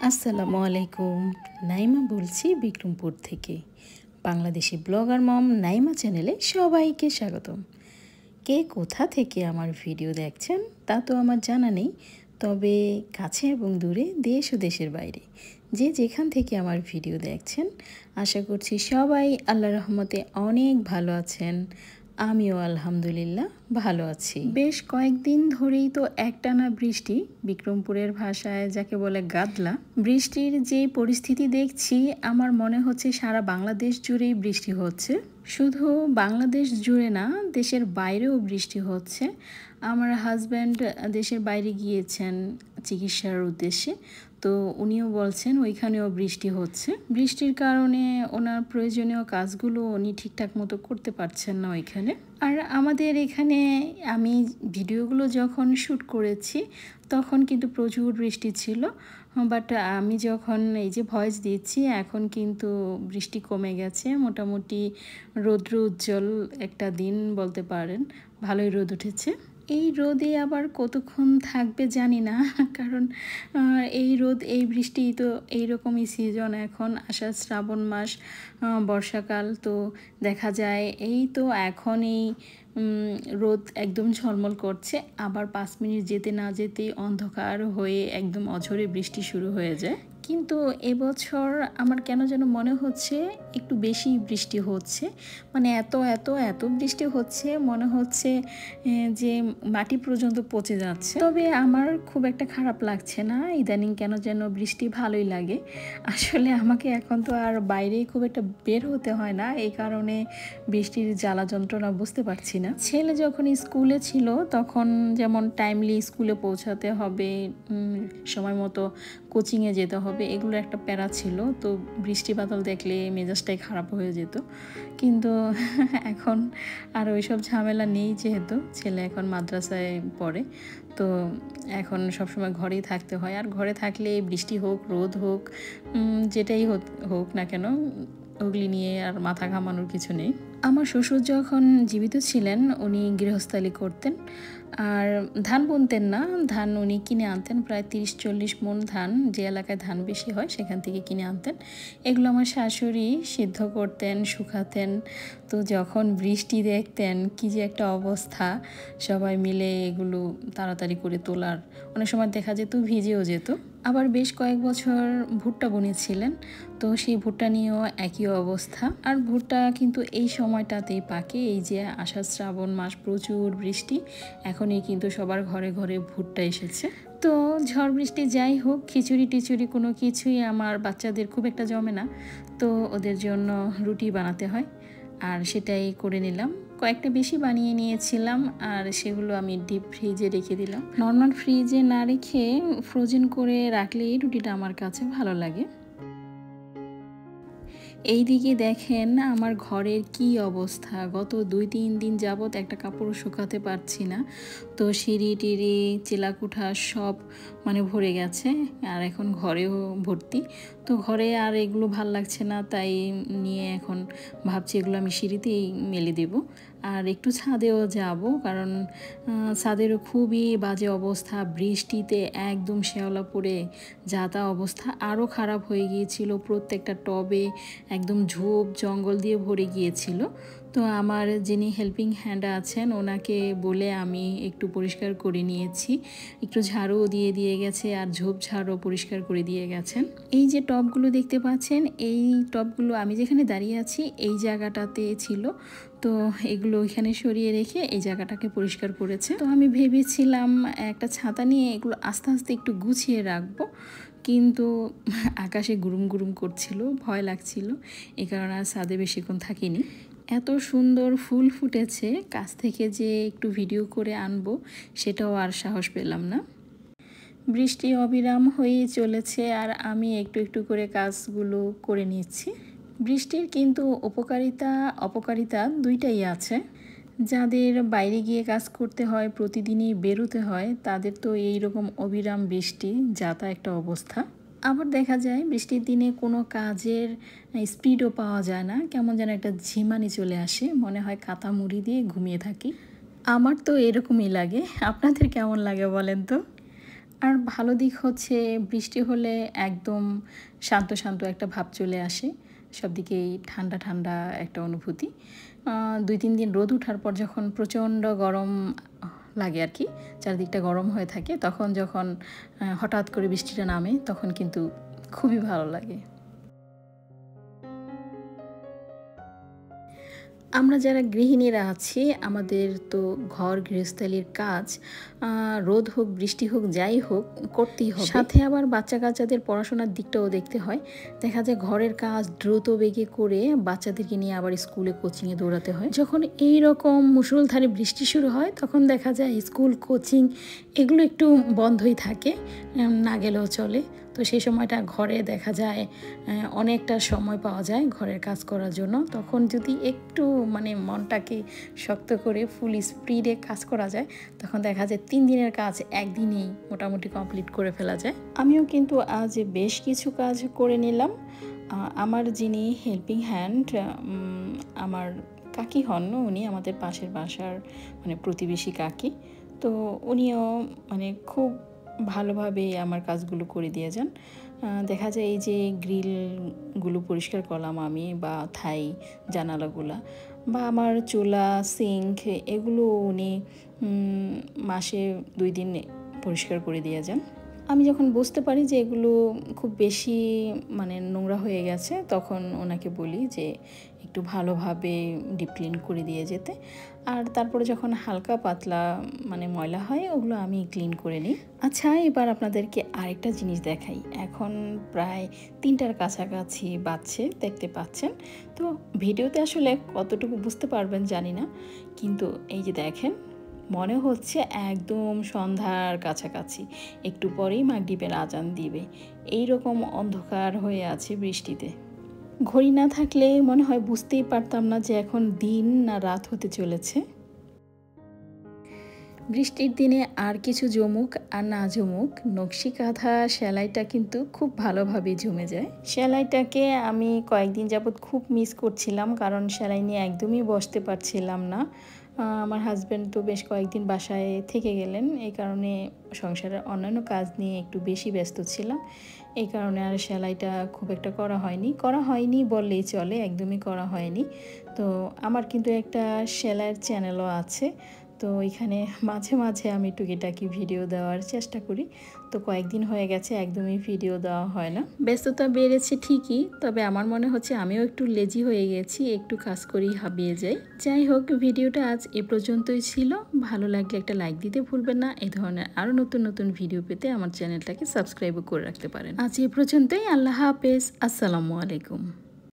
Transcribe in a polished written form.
আসসালামু আলাইকুম। নাইমা বলছি বিক্রমপুর থেকে। বাংলাদেশি ব্লগার মম নাইমা চ্যানেলে সবাইকে স্বাগতম। কে কোথা থেকে আমার ভিডিও দেখছেন তা তো আমার জানা নেই, তবে কাছে এবং দূরে, দেশ ও দেশের বাইরে যে যেখান থেকে আমার ভিডিও দেখছেন, আশা করছি সবাই আল্লাহর রহমতে অনেক ভালো আছেন। আমিও আলহামদুলিল্লাহ ভালো আছি। বেশ কয়েকদিন ধরেই তো একটানা বৃষ্টি, বিক্রমপুরের ভাষায় যাকে বলে গাদলা। বৃষ্টির যে পরিস্থিতি দেখছি, আমার মনে হচ্ছে সারা বাংলাদেশ জুড়েই বৃষ্টি হচ্ছে। শুধু বাংলাদেশ জুড়ে না, দেশের বাইরেও বৃষ্টি হচ্ছে। আমার হাজব্যান্ড দেশের বাইরে গিয়েছেন চিকিৎসার উদ্দেশ্যে, তো উনিও বলছেন ওইখানেও বৃষ্টি হচ্ছে। বৃষ্টির কারণে ওনার প্রয়োজনীয় কাজগুলো উনি ঠিকঠাক মতো করতে পারছেন না ওইখানে। আর আমাদের এখানে আমি ভিডিওগুলো যখন শ্যুট করেছি তখন কিন্তু প্রচুর বৃষ্টি ছিল, বাট আমি যখন এই যে ভয়েস দিচ্ছি এখন কিন্তু বৃষ্টি কমে গেছে। মোটামুটি রৌদ্র উজ্জ্বল একটা দিন বলতে পারেন, ভালোই রোদ উঠেছে। এই রোদে আবার কতক্ষণ থাকবে জানি না, কারণ এই রোদ এই বৃষ্টি তো এইরকমই সিজন। এখন আষাঢ় শ্রাবণ মাস, বর্ষাকাল, তো দেখা যায় এই তো এখন এই রোদ একদম ঝলমল করছে, আবার 5 মিনিট যেতে না যেতেই অন্ধকার হয়ে একদম অঝোরে বৃষ্টি শুরু হয়ে যায়। কিন্তু এবছর আমার কেন যেন মনে হচ্ছে একটু বেশি বৃষ্টি হচ্ছে, মানে এত এত এত বৃষ্টি হচ্ছে মনে হচ্ছে যে মাটি পর্যন্ত পচে যাচ্ছে। তবে আমার খুব একটা খারাপ লাগছে না, ইদানিং কেন যেন বৃষ্টি ভালোই লাগে। আসলে আমাকে এখন তো আর বাইরে খুব একটা বের হতে হয় না, এই কারণে বৃষ্টির জ্বালা যন্ত্রণা বুঝতে পারছি না। ছেলে যখন স্কুলে ছিল তখন যেমন টাইমলি স্কুলে পৌঁছাতে হবে, সময় মতো কোচিংয়ে যেতে হবে, এগুলো একটা প্যারা ছিল। তো বৃষ্টি বাদল দেখলে মেজাজটাই খারাপ হয়ে যেত। কিন্তু এখন আর ওইসব ঝামেলা নেই, যেহেতু ছেলে এখন মাদ্রাসায় পড়ে, তো এখন সবসময় ঘরেই থাকতে হয়। আর ঘরে থাকলে বৃষ্টি হোক রোদ হোক, যেটাই হোক না কেন, ওগুলি নিয়ে আর মাথা ঘামানোর কিছু নেই। আমার শ্বশুর যখন জীবিত ছিলেন উনি গৃহস্থালি করতেন, আর ধান বুনতেন না, ধান উনি কিনে আনতেন। প্রায় 30-40 মণ ধান, যে এলাকায় ধান বেশি হয় সেখান থেকে কিনে আনতেন। এগুলো আমার শাশুড়ি সিদ্ধ করতেন, শুকাতেন। তো যখন বৃষ্টি দেখতেন কি যে একটা অবস্থা, সবাই মিলে এগুলো তাড়াতাড়ি করে তোলার, অনেক সময় দেখা যেত ভিজেও যেত। আবার বেশ কয়েক বছর ভুট্টা বুনেছিলেন, তো সেই ভুট্টা নিয়েও একই অবস্থা। আর ভুট্টা কিন্তু এই সময়টাতেই পাকে, এই যে আষাঢ় শ্রাবণ মাস, প্রচুর বৃষ্টি, এখনই কিন্তু সবার ঘরে ঘরে ভুট্টা এসেছে। তো ঝড় বৃষ্টি যাই হোক, খিচুড়ি টিচুড়ি কোনো কিছুই আমার বাচ্চাদের খুব একটা জমে না, তো ওদের জন্য রুটি বানাতে হয়, আর সেটাই করে নিলাম। কয়েকটা বেশি বানিয়ে নিয়েছিলাম, আর সেগুলো আমি ডিপ ফ্রিজে রেখে দিলাম। নর্মাল ফ্রিজে না রেখে ফ্রোজেন করে রাখলেই রুটিটা আমার কাছে ভালো লাগে। এই দিকে দেখেন আমার ঘরের কি অবস্থা, গত 2-3 দিন যাবৎ একটা কাপড় শুকাতে পারছি না। তো সিঁড়ি টিড়ি চিলাকুঠা সব মানে ভরে গেছে, আর এখন ঘরেও ভর্তি। তো ঘরে আর এগুলো ভাল লাগছে না, তাই নিয়ে এখন ভাবছি এগুলো আমি সিঁড়িতেই মেলে দেব। আর একটু ছাদেও যাব, কারণ ছাদেরও খুবই বাজে অবস্থা, বৃষ্টিতে একদম শেওলা পড়ে যা তা অবস্থা, আরও খারাপ হয়ে গিয়েছিল। প্রত্যেকটা টবে একদম ঝোপ জঙ্গল দিয়ে ভরে গিয়েছিল। তো আমার যিনি হেল্পিং হ্যান্ড আছেন ওনাকে বলে আমি একটু পরিষ্কার করে নিয়েছি, একটু ঝাড়ুও দিয়ে গেছে, আর ঝোপঝাড়ও পরিষ্কার করে দিয়ে গেছেন। এই যে টবগুলো দেখতে পাচ্ছেন, এই টবগুলো আমি যেখানে দাঁড়িয়ে আছি এই জায়গাটাতে ছিল, তো এগুলো ওইখানে সরিয়ে রেখে এই জায়গাটাকে পরিষ্কার করেছে। তো আমি ভেবেছিলাম একটা ছাতা নিয়ে এগুলো আস্তে আস্তে একটু গুছিয়ে রাখবো, কিন্তু আকাশে গুরুম গুরুম করছিল, ভয় লাগছিল, এই কারণে আর ছাদে বেশিক্ষণ থাকিনি। এত সুন্দর ফুল ফুটেছে, কাছ থেকে যে একটু ভিডিও করে আনবো সেটাও আর সাহস পেলাম না। বৃষ্টি অবিরাম হয়েই চলেছে, আর আমি একটু একটু করে কাজগুলো করে নিচ্ছি। বৃষ্টির কিন্তু উপকারিতা অপকারিতা দুইটাই আছে। যাদের বাইরে গিয়ে কাজ করতে হয়, প্রতিদিনই বেরোতে হয়, তাদের তো এই রকম অবিরাম বৃষ্টি যা তা একটা অবস্থা। আবার দেখা যায় বৃষ্টির দিনে কোনো কাজের স্পিডও পাওয়া যায় না, কেমন যেন একটা ঝিমানি চলে আসে, মনে হয় কাঁথা মুড়ি দিয়ে ঘুমিয়ে থাকি। আমার তো এরকমই লাগে, আপনাদের কেমন লাগে বলেন তো? আর ভালো দিক হচ্ছে বৃষ্টি হলে একদম শান্ত শান্ত একটা ভাব চলে আসে, সব দিকেই ঠান্ডা ঠান্ডা একটা অনুভূতি। 2-3 দিন রোদ ওঠার পর যখন প্রচণ্ড গরম লাগে আর কি, চারদিকটা গরম হয়ে থাকে, তখন যখন হঠাৎ করে বৃষ্টিটা নামে তখন কিন্তু খুবই ভালো লাগে। আমরা যারা গৃহিণীরা আছি আমাদের তো ঘর গৃহস্থালির কাজ রোদ হোক বৃষ্টি হোক যাই হোক করতেই হবে, সাথে আবার বাচ্চা কাচ্চাদের পড়াশোনার দিকটাও দেখতে হয়। দেখা যায় ঘরের কাজ দ্রুত বেগে করে বাচ্চাদেরকে নিয়ে আবার স্কুলে কোচিংয়ে দৌড়াতে হয়। যখন এই রকম মুষলধারে বৃষ্টি শুরু হয় তখন দেখা যায় স্কুল কোচিং এগুলো একটু বন্ধই থাকে, না গেলেও চলে। তো সেই সময়টা ঘরে দেখা যায় অনেকটা সময় পাওয়া যায় ঘরের কাজ করার জন্য। তখন যদি একটু মানে মনটাকে শক্ত করে ফুল স্পিডে কাজ করা যায় তখন দেখা যায় 3 দিনের কাজ একদিনেই মোটামুটি কমপ্লিট করে ফেলা যায়। আমিও কিন্তু আজ বেশ কিছু কাজ করে নিলাম। আমার যিনি হেল্পিং হ্যান্ড আমার কাকি হন, উনি আমাদের পাশের বাসার মানে প্রতিবেশী কাকি। তো উনিও মানে খুব ভালোভাবে আমার কাজগুলো করে দিয়ে যান। দেখা যায় এই যে গ্রিলগুলো পরিষ্কার করলাম আমি, বা থাই জানালাগুলা, বা আমার চুলা সিঙ্ক এগুলো উনি মাসে 2 দিন পরিষ্কার করে দিয়ে যান। আমি যখন বুঝতে পারি যে এগুলো খুব বেশি মানে নোংরা হয়ে গেছে তখন ওনাকে বলি যে একটু ভালোভাবে ডিপ ক্লিন করে দিয়ে যেতে। আর তারপরে যখন হালকা পাতলা মানে ময়লা হয় ওগুলো আমি ক্লিন করে নিই। আচ্ছা, এবার আপনাদেরকে আরেকটা জিনিস দেখাই। এখন প্রায় 3টার কাছাকাছি বাজছে, দেখতে পাচ্ছেন। তো ভিডিওতে আসলে কতটুকু বুঝতে পারবেন জানি না, কিন্তু এই যে দেখেন মনে হচ্ছে একদম সন্ধ্যার কাছাকাছি, একটু পরেই মাগরিবের আজান দিবে। এই রকম অন্ধকার হয়ে আছে বৃষ্টিতে। ঘড়ি না থাকলে মনে হয় বুঝতেই পারতাম না যে এখন দিন না রাত হতে চলেছে। বৃষ্টির দিনে আর কিছু জমুক আর না জমুক, নকশি কাঁথা সেলাইটা কিন্তু খুব ভালোভাবে জমে যায়। সেলাইটাকে আমি কয়েকদিন যাবৎ খুব মিস করছিলাম, কারণ সেলাই নিয়ে একদমই বসতে পারছিলাম না। আমার হাজব্যান্ড তো বেশ কয়েকদিন বাসায় থেকে গেলেন, এই কারণে সংসারের অন্যান্য কাজ নিয়ে একটু বেশি ব্যস্ত ছিলাম। এই কারণে আর সেলাইটা খুব একটা করা হয়নি বললেই চলে, একদমই করা হয়নি। তো আমার কিন্তু একটা সেলাইয়ের চ্যানেলও আছে, তো এখানে মাঝে মাঝে আমি টুকিটাকি ভিডিও দেওয়ার চেষ্টা করি। তো কয়েকদিন হয়ে গেছে একদমই ভিডিও দেওয়া হয় না। ব্যস্ততা বেড়েছে ঠিকই, তবে আমার মনে হচ্ছে আমিও একটু লেজি হয়ে গেছি, একটু কাজ করেই হাবিয়ে যাই। যাই হোক, ভিডিওটা আজ এ পর্যন্তই ছিল। ভালো লাগলে একটা লাইক দিতে ভুলবেন না। এই ধরনের আরও নতুন নতুন ভিডিও পেতে আমার চ্যানেলটাকে সাবস্ক্রাইবও করে রাখতে পারেন। আজ এ পর্যন্তই। আল্লাহ হাফেজ, আসসালামু আলাইকুম।